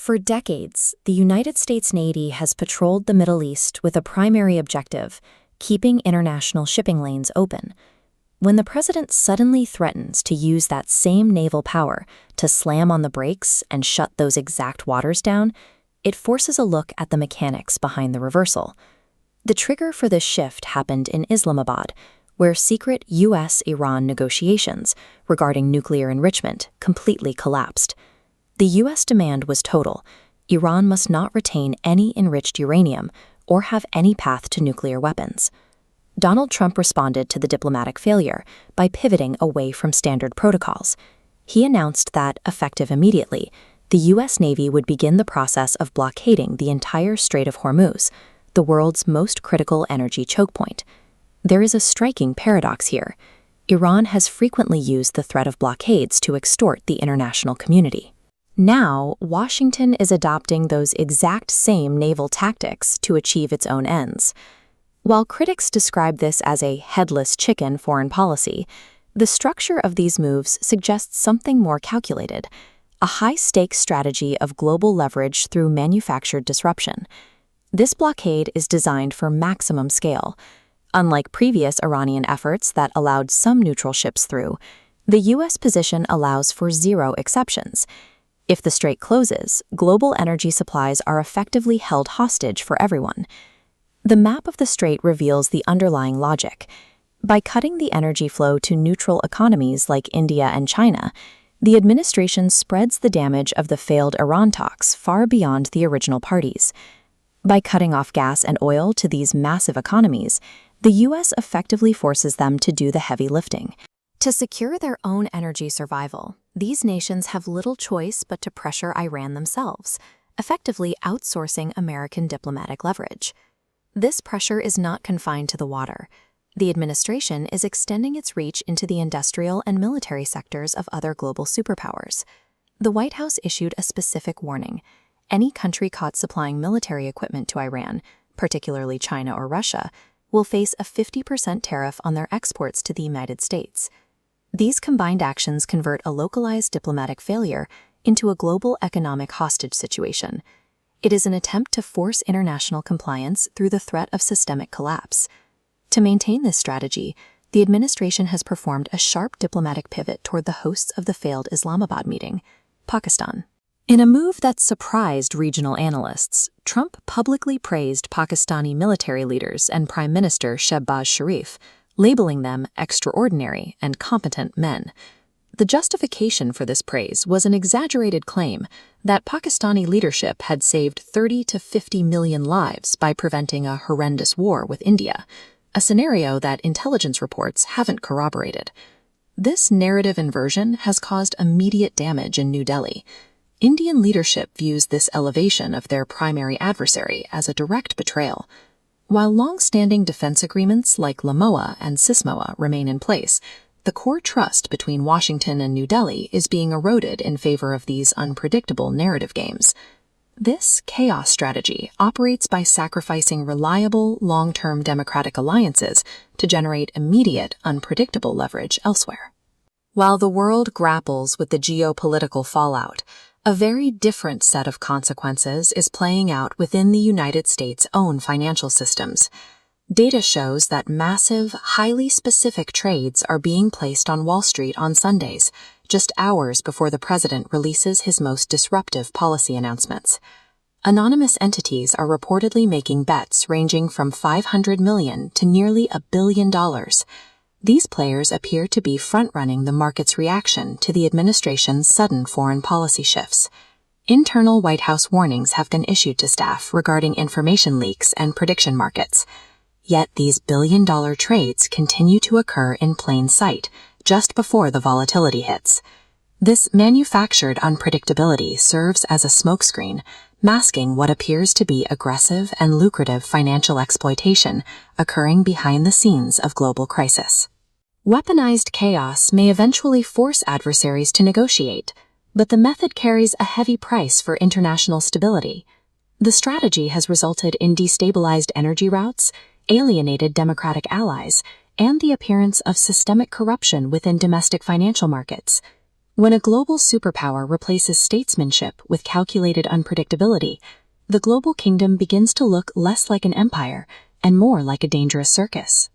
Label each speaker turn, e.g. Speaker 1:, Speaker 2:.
Speaker 1: For decades, the United States Navy has patrolled the Middle East with a primary objective: keeping international shipping lanes open. When the president suddenly threatens to use that same naval power to slam on the brakes and shut those exact waters down, it forces a look at the mechanics behind the reversal. The trigger for this shift happened in Islamabad, where secret U.S.-Iran negotiations regarding nuclear enrichment completely collapsed. The U.S. demand was total: Iran must not retain any enriched uranium or have any path to nuclear weapons. Donald Trump responded to the diplomatic failure by pivoting away from standard protocols. He announced that, effective immediately, the U.S. Navy would begin the process of blockading the entire Strait of Hormuz, the world's most critical energy choke point. There is a striking paradox here. Iran has frequently used the threat of blockades to extort the international community. Now, Washington is adopting those exact same naval tactics to achieve its own ends. While critics describe this as a headless chicken foreign policy, the structure of these moves suggests something more calculated: a high-stakes strategy of global leverage through manufactured disruption. This blockade is designed for maximum scale. Unlike previous Iranian efforts that allowed some neutral ships through, the U.S. position allows for zero exceptions. If the strait closes, global energy supplies are effectively held hostage for everyone. The map of the strait reveals the underlying logic. By cutting the energy flow to neutral economies like India and China, the administration spreads the damage of the failed Iran talks far beyond the original parties. By cutting off gas and oil to these massive economies, the U.S. effectively forces them to do the heavy lifting. To secure their own energy survival, these nations have little choice but to pressure Iran themselves, effectively outsourcing American diplomatic leverage. This pressure is not confined to the water. The administration is extending its reach into the industrial and military sectors of other global superpowers. The White House issued a specific warning: any country caught supplying military equipment to Iran, particularly China or Russia, will face a 50% tariff on their exports to the United States. These combined actions convert a localized diplomatic failure into a global economic hostage situation. It is an attempt to force international compliance through the threat of systemic collapse. To maintain this strategy, the administration has performed a sharp diplomatic pivot toward the hosts of the failed Islamabad meeting, Pakistan. In a move that surprised regional analysts, Trump publicly praised Pakistani military leaders and Prime Minister Shehbaz Sharif, labeling them extraordinary and competent men. The justification for this praise was an exaggerated claim that Pakistani leadership had saved 30 to 50 million lives by preventing a horrendous war with India, a scenario that intelligence reports haven't corroborated. This narrative inversion has caused immediate damage in New Delhi. Indian leadership views this elevation of their primary adversary as a direct betrayal. While long-standing defense agreements like LAMOA and SISMOA remain in place, the core trust between Washington and New Delhi is being eroded in favor of these unpredictable narrative games. This chaos strategy operates by sacrificing reliable, long-term democratic alliances to generate immediate, unpredictable leverage elsewhere. While the world grapples with the geopolitical fallout, a very different set of consequences is playing out within the United States' own financial systems. Data shows that massive, highly specific trades are being placed on Wall Street on Sundays, just hours before the president releases his most disruptive policy announcements. Anonymous entities are reportedly making bets ranging from $500 million to nearly $1 billion. These players appear to be front-running the market's reaction to the administration's sudden foreign policy shifts. Internal White House warnings have been issued to staff regarding information leaks and prediction markets. Yet these billion-dollar trades continue to occur in plain sight, just before the volatility hits. This manufactured unpredictability serves as a smokescreen, masking what appears to be aggressive and lucrative financial exploitation occurring behind the scenes of global crisis. Weaponized chaos may eventually force adversaries to negotiate, but the method carries a heavy price for international stability. The strategy has resulted in destabilized energy routes, alienated democratic allies, and the appearance of systemic corruption within domestic financial markets. When a global superpower replaces statesmanship with calculated unpredictability, the global kingdom begins to look less like an empire and more like a dangerous circus.